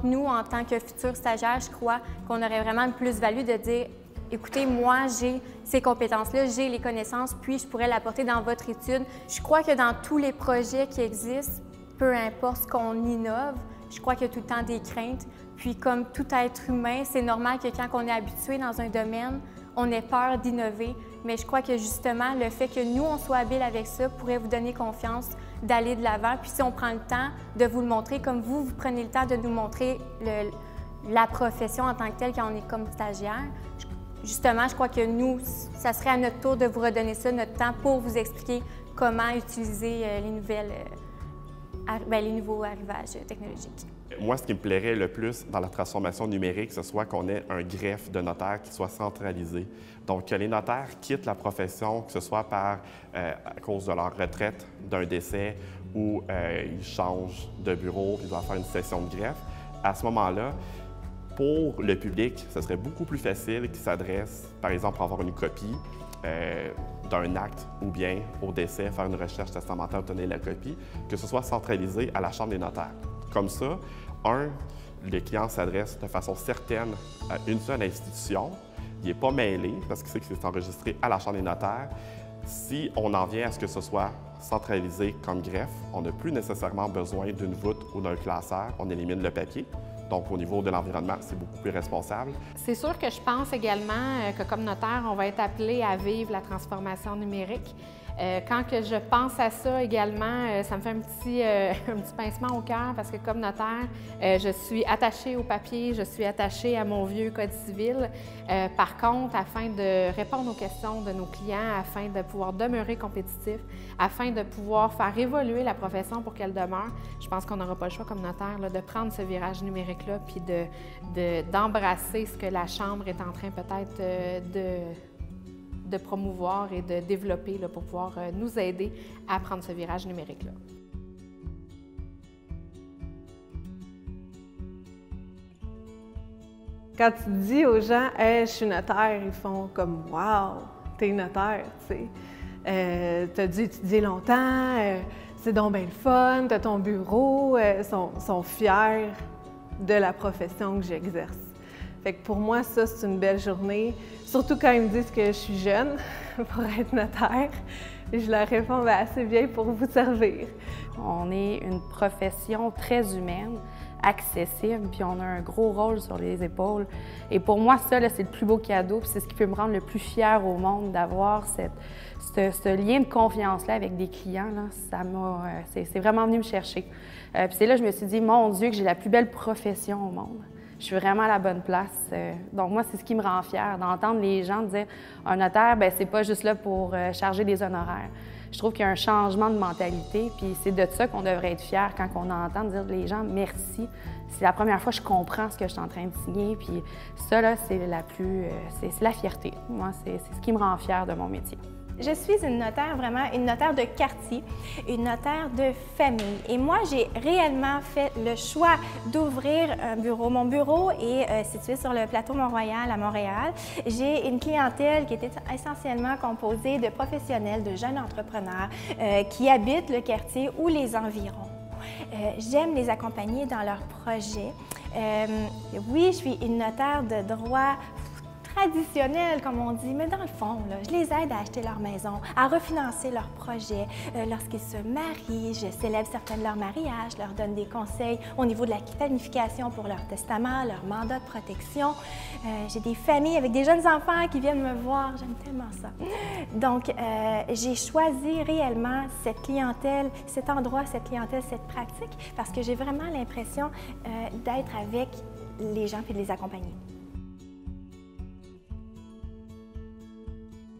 nous, en tant que futurs stagiaires, je crois qu'on aurait vraiment une plus-value de dire « Écoutez, moi, j'ai ces compétences-là, j'ai les connaissances, puis je pourrais l'apporter dans votre étude. » Je crois que dans tous les projets qui existent, peu importe ce qu'on innove, je crois qu'il y a tout le temps des craintes. Puis comme tout être humain, c'est normal que quand on est habitué dans un domaine, on ait peur d'innover. Mais je crois que justement, le fait que nous, on soit habiles avec ça pourrait vous donner confiance d'aller de l'avant. Puis si on prend le temps de vous le montrer, comme vous prenez le temps de nous montrer la profession en tant que telle quand on est comme stagiaire, justement, je crois que nous, ça serait à notre tour de vous redonner ça, notre temps, pour vous expliquer comment utiliser les nouveaux arrivages technologiques. Moi, ce qui me plairait le plus dans la transformation numérique, ce soit qu'on ait un greffe de notaires qui soit centralisé. Donc, que les notaires quittent la profession, que ce soit à cause de leur retraite, d'un décès, ou ils changent de bureau, ils doivent faire une session de greffe. À ce moment-là, pour le public, ce serait beaucoup plus facile qu'ils s'adressent, par exemple, pour avoir une copie d'un acte ou bien au décès, faire une recherche testamentaire, obtenir la copie, que ce soit centralisé à la Chambre des notaires. Comme ça, le client s'adresse de façon certaine à une seule institution, il n'est pas mêlé parce qu'il sait que c'est enregistré à la Chambre des notaires. Si on en vient à ce que ce soit centralisé comme greffe, on n'a plus nécessairement besoin d'une voûte ou d'un classeur, on élimine le papier. Donc, au niveau de l'environnement, c'est beaucoup plus responsable. C'est sûr que je pense également que comme notaire, on va être appelé à vivre la transformation numérique. Quand que je pense à ça également, ça me fait un petit pincement au cœur parce que comme notaire, je suis attachée au papier, je suis attachée à mon vieux code civil. Par contre, afin de répondre aux questions de nos clients, afin de pouvoir demeurer compétitif, afin de pouvoir faire évoluer la profession pour qu'elle demeure, je pense qu'on n'aura pas le choix comme notaire là, de prendre ce virage numérique-là puis d'embrasser ce que la Chambre est en train peut-être de promouvoir et de développer là, pour pouvoir nous aider à prendre ce virage numérique-là. Quand tu dis aux gens « Hey, je suis notaire », ils font comme « Wow, t'es notaire », tu sais. T'as dû étudier longtemps, c'est donc bien le fun, t'as ton bureau, sont fiers de la profession que j'exerce. Fait que pour moi, ça, c'est une belle journée. Surtout quand ils me disent que je suis jeune pour être notaire. Je leur réponds « assez bien pour vous servir ». On est une profession très humaine, accessible, puis on a un gros rôle sur les épaules. Et pour moi, ça, c'est le plus beau cadeau, puis c'est ce qui peut me rendre le plus fière au monde, d'avoir ce lien de confiance-là avec des clients. C'est vraiment venu me chercher. Puis c'est là que je me suis dit, mon Dieu, que j'ai la plus belle profession au monde. Je suis vraiment à la bonne place. Donc moi, c'est ce qui me rend fière, d'entendre les gens dire un notaire, bien, c'est pas juste là pour charger des honoraires. Je trouve qu'il y a un changement de mentalité, puis c'est de ça qu'on devrait être fier quand on entend dire les gens merci. C'est la première fois que je comprends ce que je suis en train de signer, puis ça, là, c'est la fierté. Moi, c'est ce qui me rend fière de mon métier. Je suis une notaire, vraiment une notaire de quartier, une notaire de famille. Et moi, j'ai réellement fait le choix d'ouvrir un bureau. Mon bureau est situé sur le plateau Mont-Royal à Montréal. J'ai une clientèle qui était essentiellement composée de professionnels, de jeunes entrepreneurs qui habitent le quartier ou les environs. J'aime les accompagner dans leurs projets. Oui, je suis une notaire de droit traditionnels, comme on dit, mais dans le fond, là, je les aide à acheter leur maison, à refinancer leurs projets. Lorsqu'ils se marient, je célèbre certains de leurs mariages, je leur donne des conseils au niveau de la planification pour leur testament, leur mandat de protection. J'ai des familles avec des jeunes enfants qui viennent me voir, j'aime tellement ça. Donc, j'ai choisi réellement cette clientèle, cet endroit, cette clientèle, cette pratique, parce que j'ai vraiment l'impression d'être avec les gens et de les accompagner.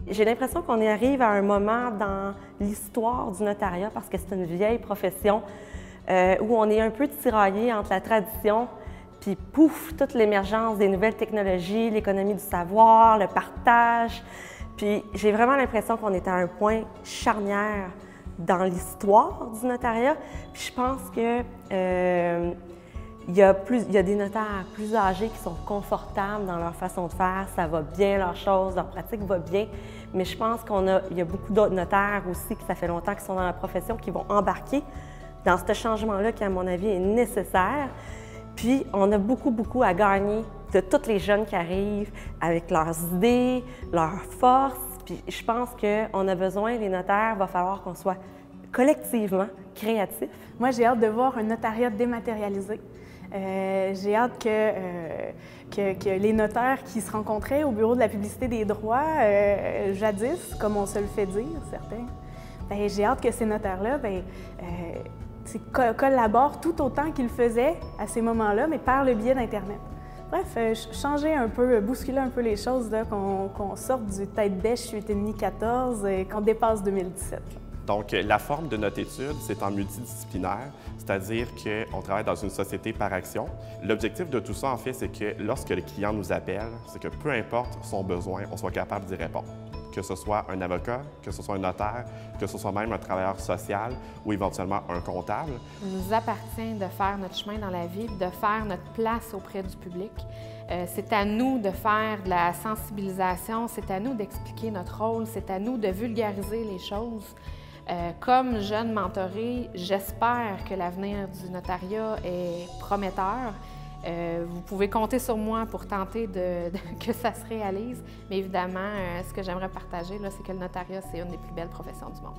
J'ai l'impression qu'on arrive à un moment dans l'histoire du notariat, parce que c'est une vieille profession où on est un peu tiraillé entre la tradition puis pouf, toute l'émergence des nouvelles technologies, l'économie du savoir, le partage. Puis j'ai vraiment l'impression qu'on est à un point charnière dans l'histoire du notariat. Puis je pense que il y a des notaires plus âgés qui sont confortables dans leur façon de faire, ça va bien leur chose, leur pratique va bien. Mais je pense qu'il y a beaucoup d'autres notaires aussi, que ça fait longtemps qu'ils sont dans la profession, qui vont embarquer dans ce changement-là qui, à mon avis, est nécessaire. Puis, on a beaucoup à gagner de tous les jeunes qui arrivent avec leurs idées, leurs forces. Puis, je pense qu'on a besoin, les notaires, il va falloir qu'on soit collectivement créatifs. Moi, j'ai hâte de voir un notariat dématérialisé. J'ai hâte que les notaires qui se rencontraient au bureau de la publicité des droits, jadis, comme on se le fait dire, certains, bien, j'ai hâte que ces notaires-là collaborent tout autant qu'ils faisaient à ces moments-là, mais par le biais d'Internet. Bref, changer un peu, bousculer un peu les choses, qu'on sorte du tête bêche 8,5-14 et qu'on dépasse 2017. Donc, la forme de notre étude, c'est en multidisciplinaire, c'est-à-dire qu'on travaille dans une société par action. L'objectif de tout ça, en fait, c'est que lorsque le client nous appelle, c'est que peu importe son besoin, on soit capable d'y répondre. Que ce soit un avocat, que ce soit un notaire, que ce soit même un travailleur social ou éventuellement un comptable. Il nous appartient de faire notre chemin dans la vie, de faire notre place auprès du public. C'est à nous de faire de la sensibilisation, c'est à nous d'expliquer notre rôle, c'est à nous de vulgariser les choses. Comme jeune mentorée, j'espère que l'avenir du notariat est prometteur. Vous pouvez compter sur moi pour tenter que ça se réalise. Mais évidemment, ce que j'aimerais partager, c'est que le notariat, c'est une des plus belles professions du monde.